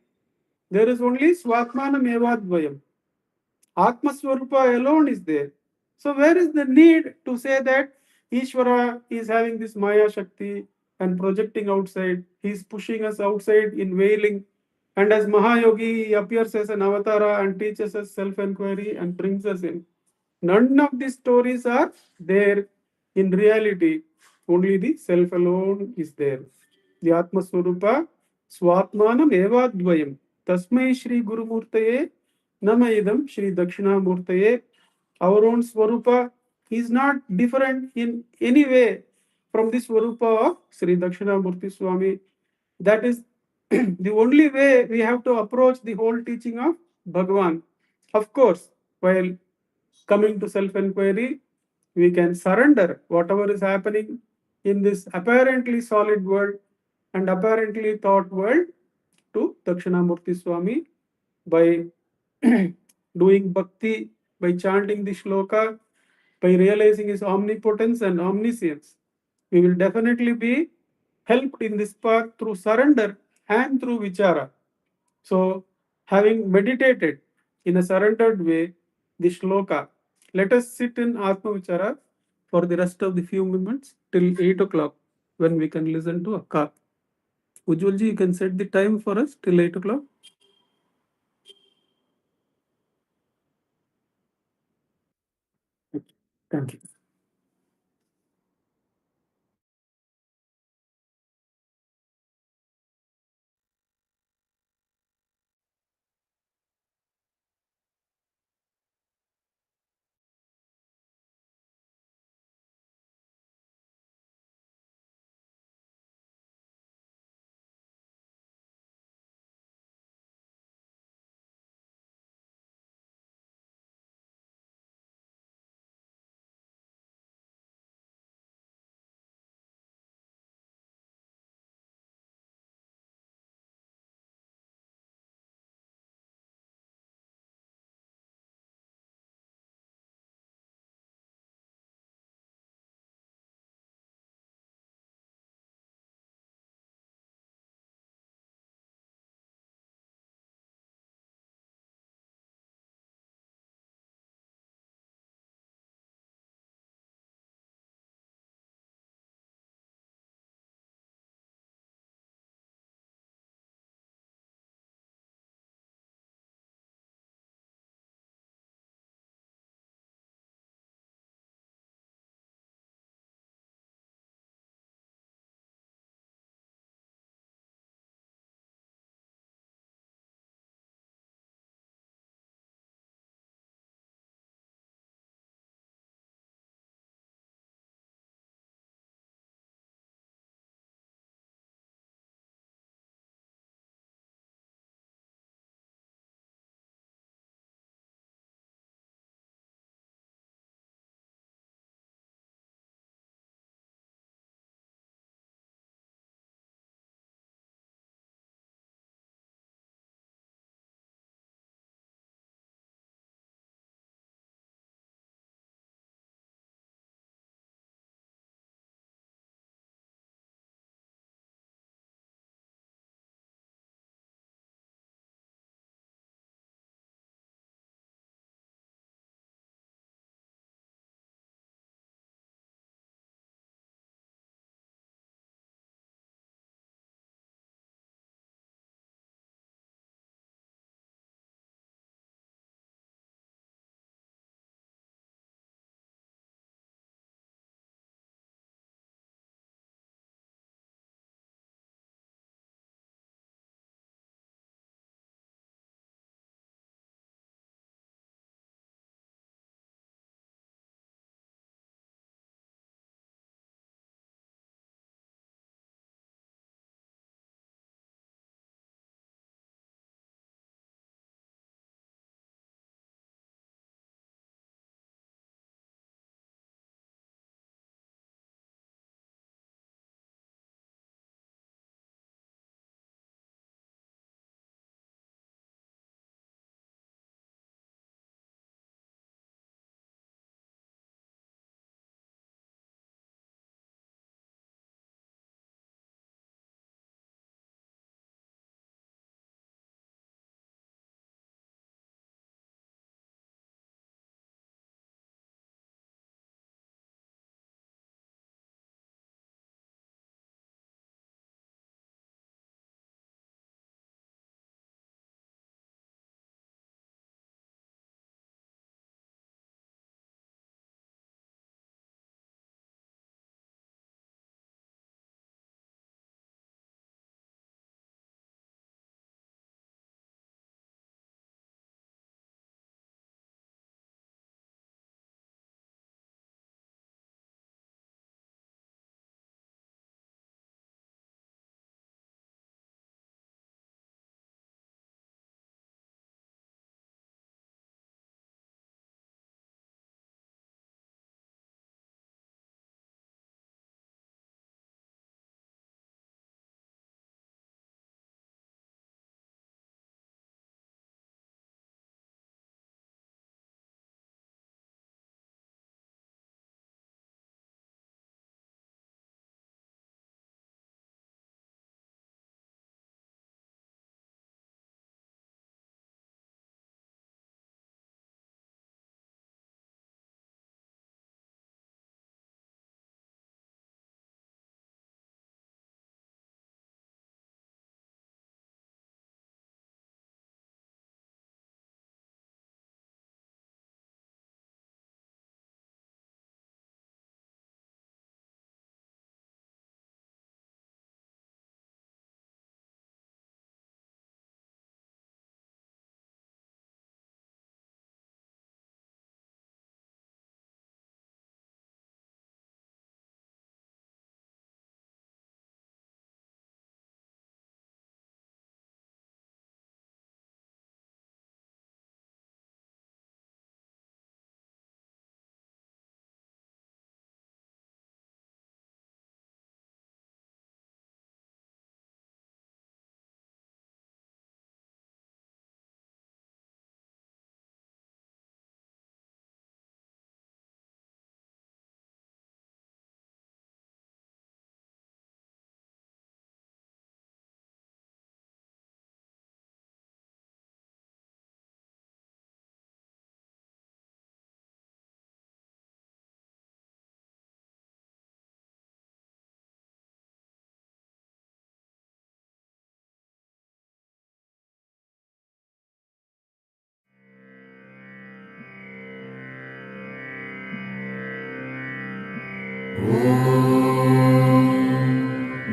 Speaker 1: There is only Swatmanam Evadvayam. Atmaswarupa alone is there. So where is the need to say that Ishvara is having this Maya Shakti and projecting outside? He is pushing us outside in veiling. And as Mahayogi, he appears as an avatara and teaches us self-enquiry and brings us in. None of these stories are there in reality. Only the self alone is there. The Atma Swarupa Swatmanam Evadvayam. Tasmai Shri Guru Murtaye Namayidam Shri Dakshinamurtaye. Our own Swarupa is not different in any way from the Swarupa of Sri Dakshinamurti Swami. That is the only way we have to approach the whole teaching of Bhagavan. Of course, while coming to self-enquiry, we can surrender whatever is happening in this apparently solid world and apparently thought world to Dakshinamurti Swami by doing bhakti, by chanting the shloka, by realizing his omnipotence and omniscience. We will definitely be helped in this path through surrender and through vichara. So, having meditated in a surrendered way the shloka, let us sit in Atma Vichara for the rest of the few moments till 8 o'clock when we can listen to Akka. Ujjwalji, you can set the time for us till 8 o'clock. Thank you.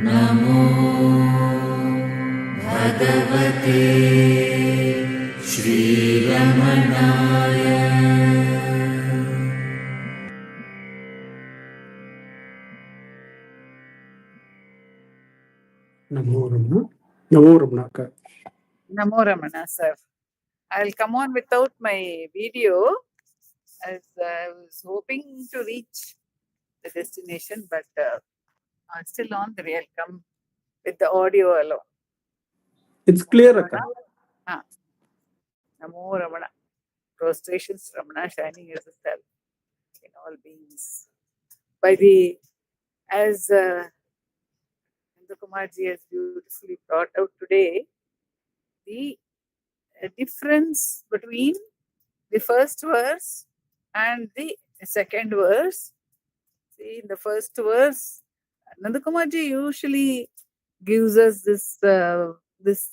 Speaker 2: Namo Bhagavate Shri Ramanaya.
Speaker 1: Namo Ramana. Namo Ramana.
Speaker 3: Namo Ramana, sir. I'll come on without my video as I was hoping to reach the destination, but I'm still on the way. I'll come with the audio alone.
Speaker 1: It's clear, Akka.
Speaker 3: Namo Ramana. Prostrations, Ramana shining as a self in all beings. By the, as Nandakumarji has beautifully brought out today, the difference between the first verse and the second verse. See, in the first verse, Nandakumarji usually gives us this this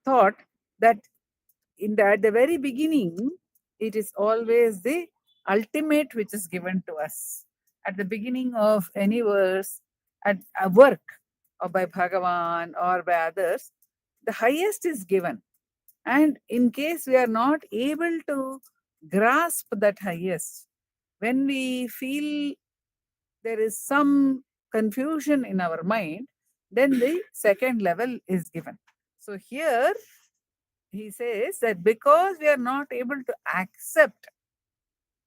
Speaker 3: thought that at the very beginning, it is always the ultimate which is given to us. At the beginning of any verse, at a work, or by Bhagavan or by others, the highest is given. And in case we are not able to grasp that highest, when we feel there is some confusion in our mind, then the second level is given. So here he says that because we are not able to accept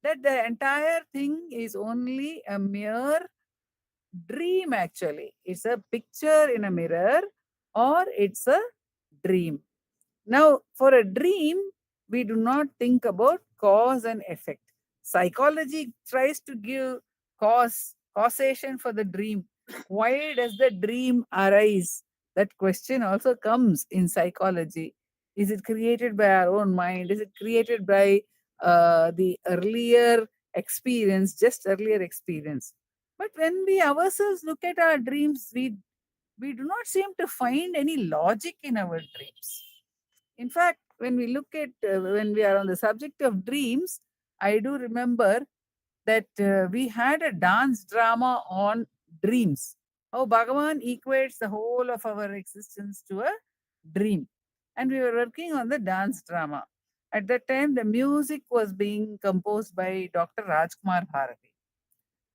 Speaker 3: that the entire thing is only a mere dream, actually, it's a picture in a mirror or it's a dream. Now, for a dream, we do not think about cause and effect. Psychology tries to give causation for the dream. Why does the dream arise? That question also comes in psychology. Is it created by our own mind? Is it created by the earlier experience, just earlier experience? But when we ourselves look at our dreams, we do not seem to find any logic in our dreams. In fact, when we look at, when we are on the subject of dreams, I do remember that we had a dance drama on dreams. How Bhagavan equates the whole of our existence to a dream. And we were working on the dance drama. At that time, the music was being composed by Dr. Rajkumar Bharati.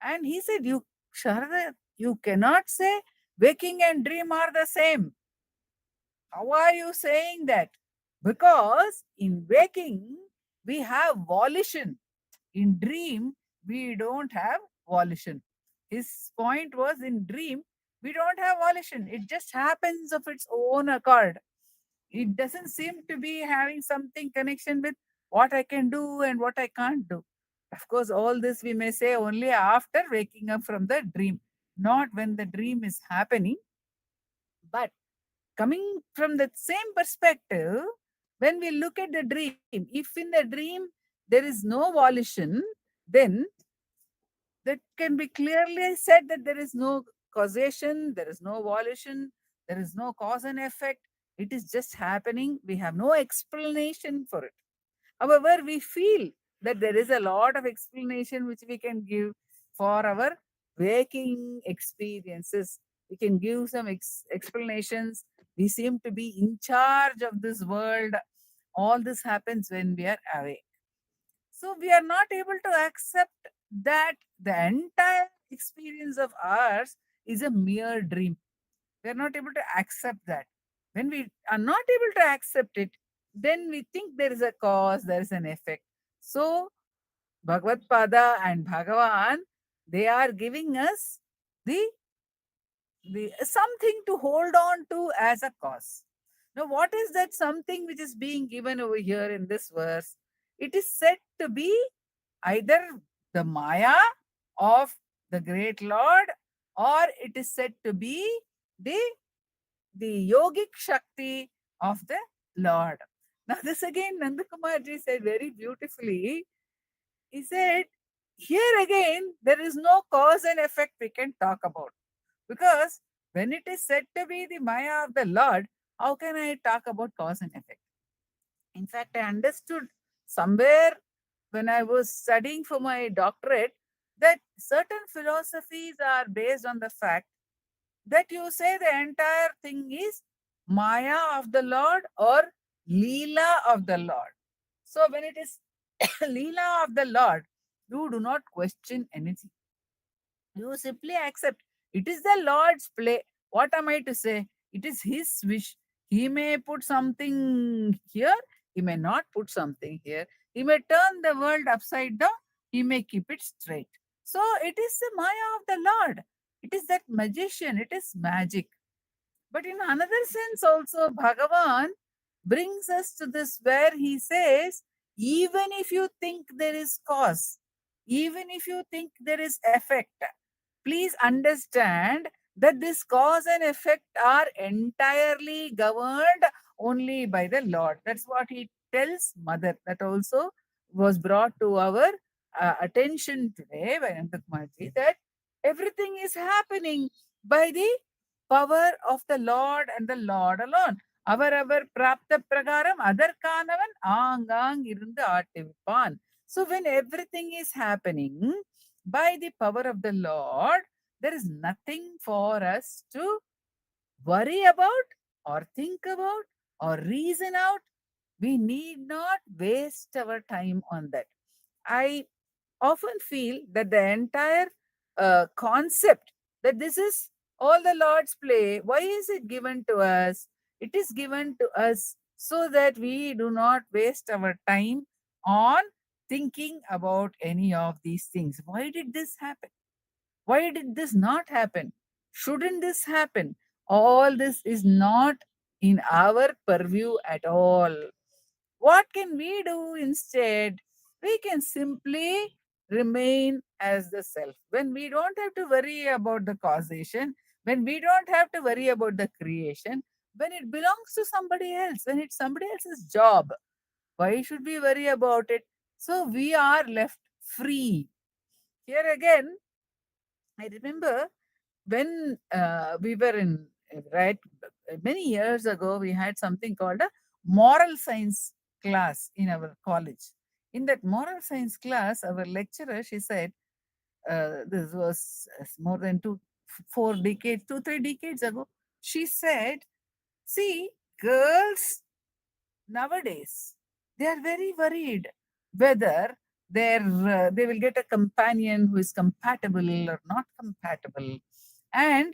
Speaker 3: And he said, Sharada, you cannot say waking and dream are the same. How are you saying that? Because in waking, we have volition. In dream, we don't have volition. His point was, in dream, we don't have volition. It just happens of its own accord. It doesn't seem to be having something connection with what I can do and what I can't do. Of course, all this we may say only after waking up from the dream, not when the dream is happening. But coming from the same perspective, when we look at the dream, if in the dream there is no volition, then that can be clearly said that there is no causation, there is no volition, there is no cause and effect. It is just happening. We have no explanation for it. However, we feel that there is a lot of explanation which we can give for our waking experiences. We can give some explanations. We seem to be in charge of this world. All this happens when we are awake. So we are not able to accept that the entire experience of ours is a mere dream. We are not able to accept that. When we are not able to accept it, then we think there is a cause, there is an effect. So Bhagavad Pada and Bhagavan, they are giving us the something to hold on to as a cause. Now, what is that something which is being given over here in this verse? It is said to be either the Maya of the great Lord, or it is said to be the yogic Shakti of the Lord. Now, this again, Nandakumarji said very beautifully. He said, here again, there is no cause and effect we can talk about. Because when it is said to be the Maya of the Lord, how can I talk about cause and effect? In fact, I understood somewhere when I was studying for my doctorate that certain philosophies are based on the fact that you say the entire thing is Maya of the Lord or Leela of the Lord. So when it is Leela of the Lord, you do not question anything. You simply accept. It is the Lord's play. What am I to say? It is His wish. He may put something here, He may not put something here. He may turn the world upside down, He may keep it straight. So it is the Maya of the Lord. It is that magician, it is magic. But in another sense, also, Bhagavan brings us to this where he says, even if you think there is cause, even if you think there is effect, please understand that this cause and effect are entirely governed only by the Lord. That's what he tells Mother. That also was brought to our attention today by Nandakumar, that everything is happening by the power of the Lord and the Lord alone. Avaravar prapta pragaram adarkanavan aangang irundu aattivipan. So when everything is happening by the power of the Lord, there is nothing for us to worry about or think about or reason out. We need not waste our time on that. I often feel that the entire concept that this is all the Lord's play, why is it given to us? It is given to us so that we do not waste our time on thinking about any of these things. Why did this happen? Why did this not happen? Shouldn't this happen? All this is not in our purview at all. What can we do instead? We can simply remain as the self. When we don't have to worry about the causation, when we don't have to worry about the creation, when it belongs to somebody else, when it's somebody else's job, why should we worry about it? So we are left free. Here again, I remember when we were in, right, many years ago, we had something called a moral science class in our college. In that moral science class, our lecturer, she said, this was more than 4 decades, 3 decades ago. She said, see, girls nowadays, they are very worried whether they will get a companion who is compatible or not compatible, and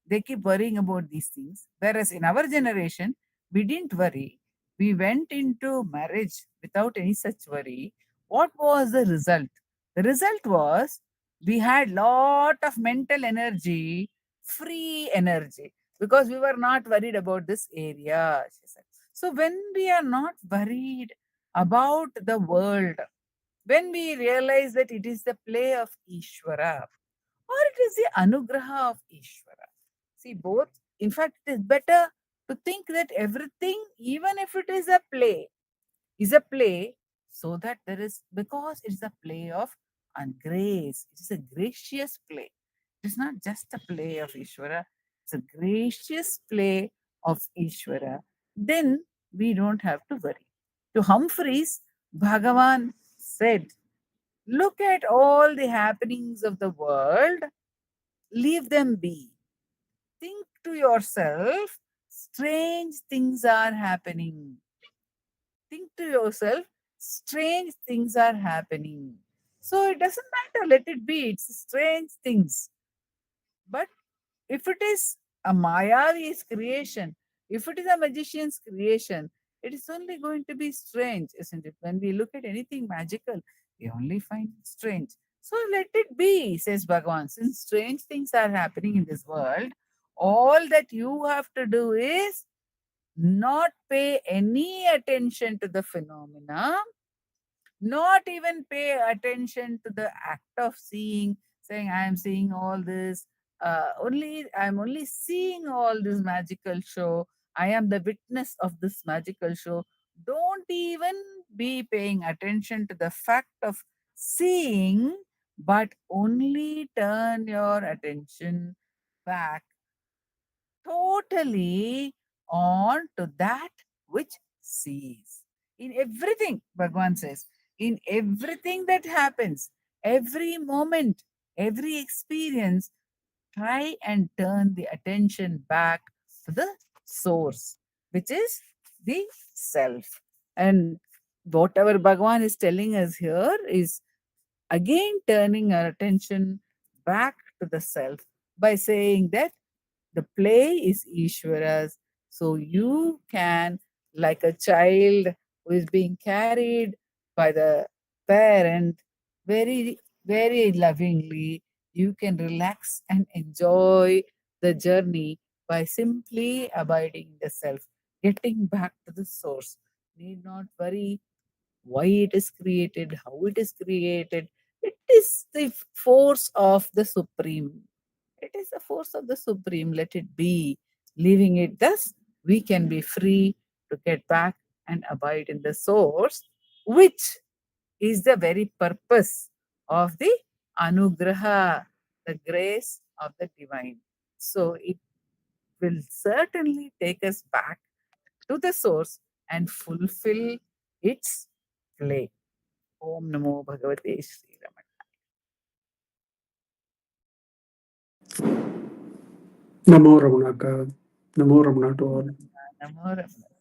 Speaker 3: they keep worrying about these things. Whereas in our generation, we didn't worry. We went into marriage without any such worry. What was the result? The result was we had lot of mental energy, free energy, because we were not worried about this area, she said. So when we are not worried about the world, when we realize that it is the play of Ishvara or it is the anugraha of Ishvara, see both. In fact, it is better to think that everything, even if it is a play, so that there is, because it is a play of grace. It is a gracious play. It is not just a play of Ishvara, it's a gracious play of Ishvara. Then we don't have to worry. To Humphreys, Bhagavan said, look at all the happenings of the world, leave them be. Think to yourself, strange things are happening. Think to yourself, strange things are happening. So it doesn't matter, let it be. It's strange things. But if it is a Mayavi's creation, if it is a magician's creation, it is only going to be strange, isn't it? When we look at anything magical, we only find it strange. So let it be, says Bhagavan. Since strange things are happening in this world, all that you have to do is not pay any attention to the phenomena, not even pay attention to the act of seeing, saying, I am seeing all this, I'm only seeing all this magical show. I am the witness of this magical show. Don't even be paying attention to the fact of seeing, but only turn your attention back totally on to that which sees. In everything, Bhagavan says, in everything that happens, every moment, every experience, try and turn the attention back to the source, which is the self. And whatever Bhagavan is telling us here is again turning our attention back to the self by saying that the play is Ishvara's. So you can, like a child who is being carried by the parent very, very lovingly, you can relax and enjoy the journey by simply abiding in the self, getting back to the source. Need not worry why it is created, how it is created. It is the force of the Supreme. It is the force of the Supreme. Let it be. Leaving it thus, we can be free to get back and abide in the source, which is the very purpose of the Anugraha, the grace of the divine. So it will certainly take us back to the source and fulfill its play. Om Namo Bhagavate Sri Ramana.
Speaker 1: Namo Ramana. Namo Ramana to all.
Speaker 3: Namo Ramana.